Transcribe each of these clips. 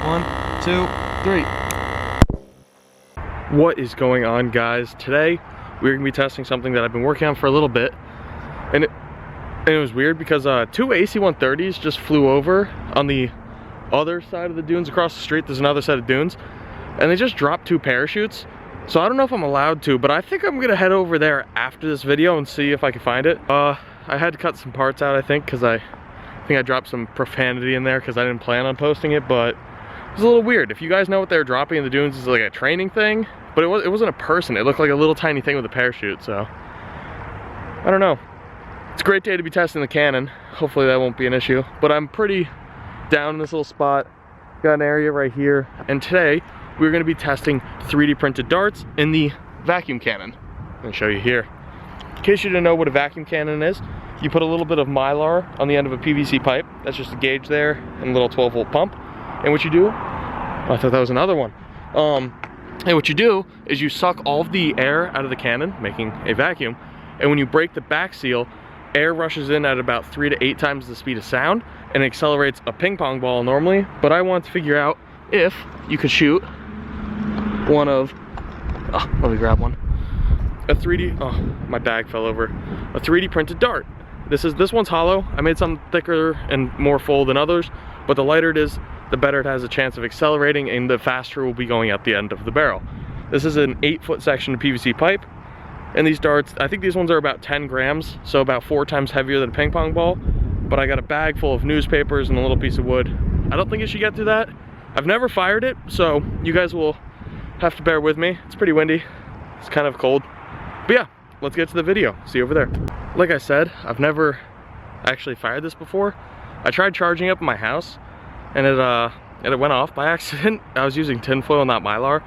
1, 2, 3. What is going on, guys? Today we're gonna be testing something that I've been working on for a little bit, and it was weird because two AC-130s just flew over on the other side of the dunes. Across the street there's another set of dunes, and they just dropped 2 parachutes. So I don't know if I'm allowed to, but I think I'm gonna head over there after this video and see if I can find it. I had to cut some parts out, I think, because I think I dropped some profanity in there because I didn't plan on posting it, but it was a little weird. If you guys know what they're dropping in the dunes, is like a training thing, but it wasn't a person. It looked like a little tiny thing with a parachute, so I don't know. It's a great day to be testing the Canon. Hopefully that won't be an issue, but I'm pretty down in this little spot. Got an area right here, and today we're going to be testing 3D printed darts in the vacuum cannon. I'm going to show you here. In case you didn't know what a vacuum cannon is, you put a little bit of Mylar on the end of a PVC pipe. That's just a gauge there and a little 12-volt pump. And what you do, oh, I thought that was another one. And what you do is you suck all of the air out of the cannon, making a vacuum. And when you break the back seal, air rushes in at about 3 to 8 times the speed of sound and accelerates a ping pong ball normally. But I want to figure out if you could shoot one of, let me grab one. A 3D, oh, my bag fell over. A 3D printed dart. This one's hollow. I made something thicker and more full than others, but the lighter it is, the better it has a chance of accelerating and the faster it will be going at the end of the barrel. This is an 8-foot section of PVC pipe, and these darts, I think these ones are about 10 grams, so about 4 times heavier than a ping pong ball, but I got a bag full of newspapers and a little piece of wood. I don't think it should get through that. I've never fired it, so you guys will have to bear with me. It's pretty windy, it's kind of cold, but yeah, let's get to the video. See you over there. Like I said, I've never actually fired this before. I tried charging up in my house, and it went off by accident. I was using tinfoil, not Mylar,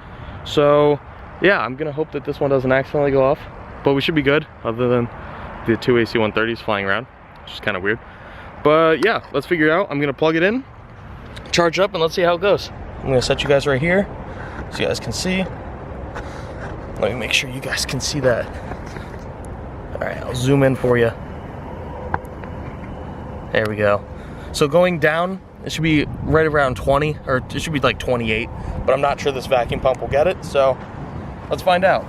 so yeah, I'm gonna hope that this one doesn't accidentally go off, but we should be good, other than the 2 AC-130s flying around, which is kind of weird. But yeah, let's figure it out. I'm gonna plug it in, charge it up, and let's see how it goes. I'm gonna set you guys right here so you guys can see. Let me make sure you guys can see that. All right, I'll zoom in for you. There we go. So going down, it should be right around 20, or it should be like 28, but I'm not sure this vacuum pump will get it, so let's find out.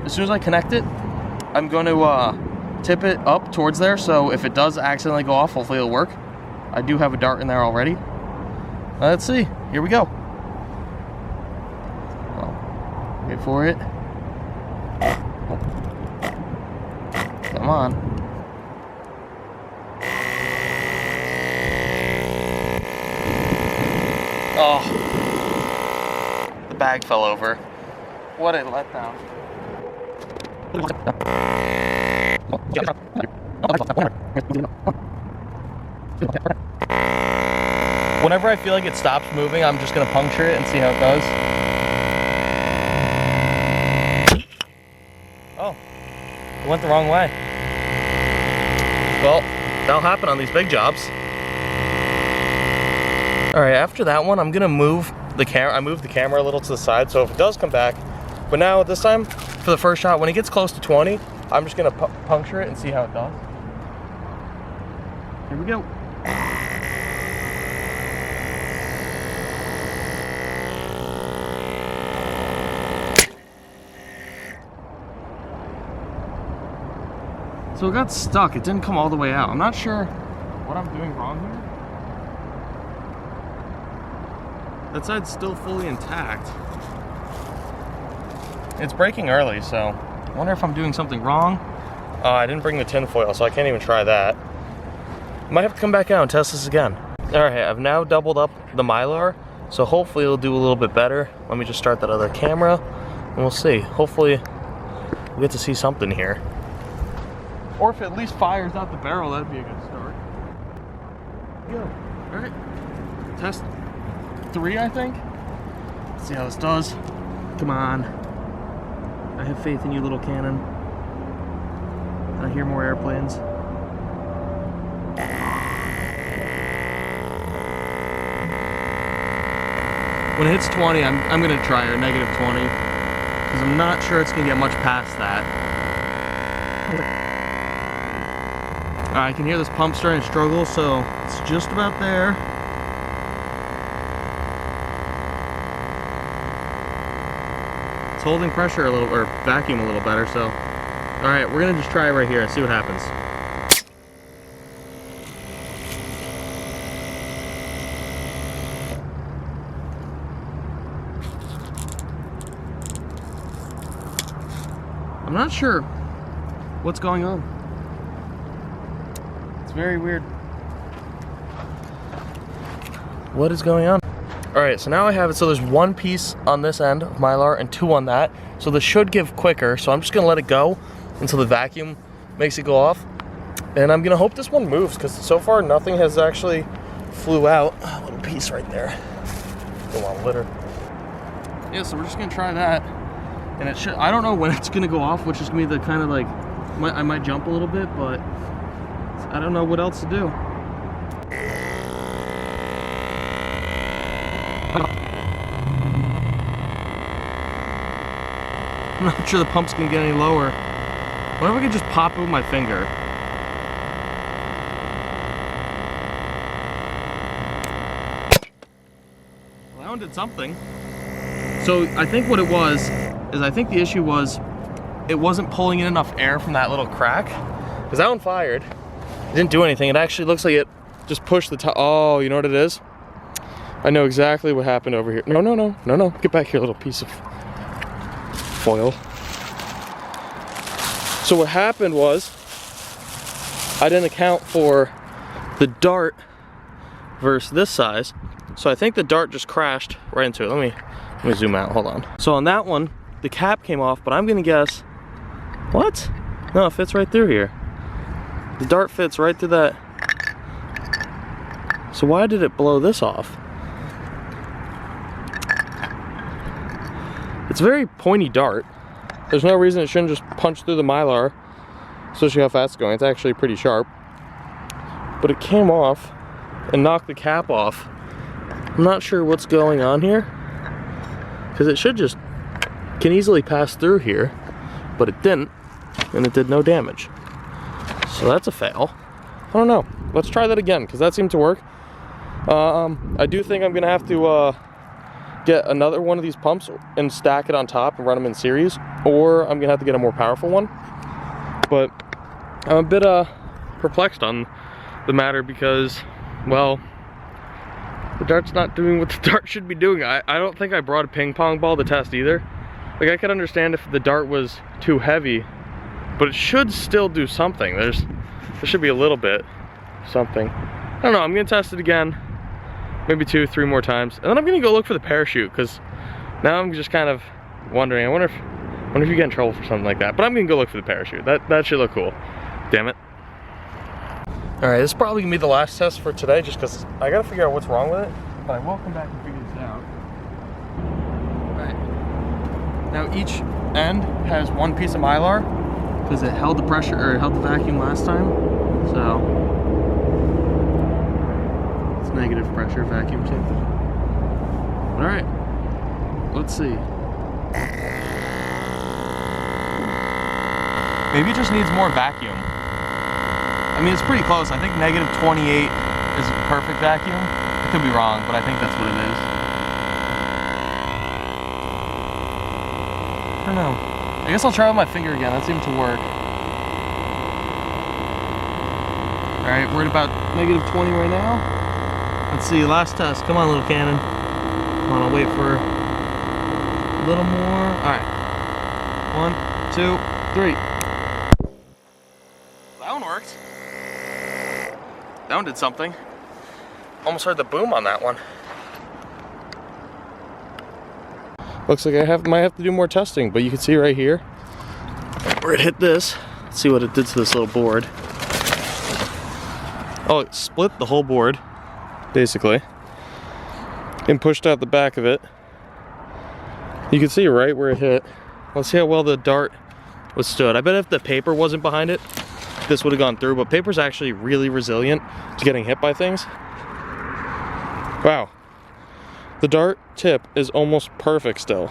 As soon as I connect it, I'm going to tip it up towards there, so if it does accidentally go off, hopefully it'll work. I do have a dart in there already. Let's see, here we go. Wait for it. Come on. Oh, the bag fell over. What a letdown. Whenever I feel like it stops moving, I'm just gonna puncture it and see how it does. Oh, it went the wrong way. Well, that'll happen on these big jobs. All right, after that one, I'm gonna move the camera. I moved the camera a little to the side, so if it does come back, but now this time, for the first shot, when it gets close to 20, I'm just gonna puncture it and see how it does. Here we go. So it got stuck, it didn't come all the way out. I'm not sure what I'm doing wrong here. That side's still fully intact. It's breaking early, so I wonder if I'm doing something wrong. I didn't bring the tin foil, so I can't even try that. Might have to come back out and test this again. All right, I've now doubled up the Mylar, so hopefully it'll do a little bit better. Let me just start that other camera, and we'll see. Hopefully we'll get to see something here. Or if it at least fires out the barrel, that'd be a good start. Go. All right, test 3, I think. Let's see how this does. Come on. I have faith in you, little cannon. I hear more airplanes. When it hits 20, I'm gonna try a negative 20, because I'm not sure it's gonna get much past that. I can hear this pump starting to struggle, so it's just about there. holding pressure a little, or vacuum a little better, so. All right, we're gonna just try it right here and see what happens. I'm not sure what's going on. It's very weird. What is going on? All right, so now I have it, so there's one piece on this end of Mylar and two on that. So this should give quicker, so I'm just gonna let it go until the vacuum makes it go off. And I'm gonna hope this one moves, because so far nothing has actually flew out. A little piece right there. Go on, litter. Yeah, so we're just gonna try that. And it should, I don't know when it's gonna go off, which is gonna be the kind of like, I might jump a little bit, but I don't know what else to do. I'm not sure the pump's gonna get any lower. What if I could just pop it with my finger? Well, that one did something. So I think what it was, is I think the issue was it wasn't pulling in enough air from that little crack. Because that one fired. It didn't do anything. It actually looks like it just pushed the top. Oh, you know what it is? I know exactly what happened over here. No, no, no, no, no. Get back here, little piece of foil. So what happened was, I didn't account for the dart versus this size. So I think the dart just crashed right into it. Let me zoom out, hold on. So on that one, the cap came off, but I'm gonna guess, what? No, it fits right through here. The dart fits right through that. So why did it blow this off? It's a very pointy dart. There's no reason it shouldn't just punch through the Mylar, especially how fast it's going. It's actually pretty sharp. But it came off and knocked the cap off. I'm not sure what's going on here, because it should just, can easily pass through here, but it didn't, and it did no damage. So that's a fail. I don't know. Let's try that again, because that seemed to work. I do think I'm gonna have to get another one of these pumps and stack it on top and run them in series, or I'm gonna have to get a more powerful one. But I'm a bit perplexed on the matter because, well, the dart's not doing what the dart should be doing. I don't think I brought a ping pong ball to test either. Like, I could understand if the dart was too heavy, but it should still do something. There should be a little bit something. I don't know, I'm gonna test it again. Maybe 2-3 more times. And then I'm gonna go look for the parachute, because now I'm just kind of wondering, I wonder if you get in trouble for something like that. But I'm gonna go look for the parachute. That should look cool. Damn it. All right, this is probably gonna be the last test for today, just because I gotta figure out what's wrong with it. But I will come back and figure this out. All right. Now each end has one piece of Mylar, because it held the pressure, or it held the vacuum last time. So it's negative pressure, vacuum, same thing. All right, let's see. Maybe it just needs more vacuum. I mean, it's pretty close. I think negative 28 is a perfect vacuum. I could be wrong, but I think that's what it is. I don't know. I guess I'll try with my finger again. That seemed to work. All right, we're at about negative 20 right now. Let's see, last test. Come on, little cannon. Come on, I'll wait for a little more. All right. 1, 2, 3. That one worked. That one did something. Almost heard the boom on that one. Looks like I might have to do more testing, but you can see right here where it hit this. Let's see what it did to this little board. Oh, it split the whole board, basically, and pushed out the back of it. You can see right where it hit. Let's see how well the dart withstood. I bet if the paper wasn't behind it, this would have gone through, but paper's actually really resilient to getting hit by things. Wow. The dart tip is almost perfect still.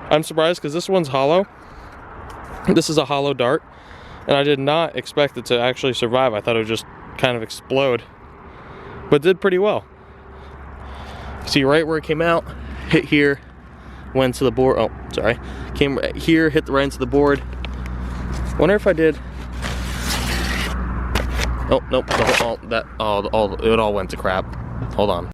I'm surprised because this one's hollow. This is a hollow dart, and I did not expect it to actually survive. I thought it would just kind of explode, but it did pretty well. See right where it came out, hit here, went to the board. Oh, sorry. Came right here, hit right into the board. Wonder if I did. Oh, nope. It all went to crap. Hold on.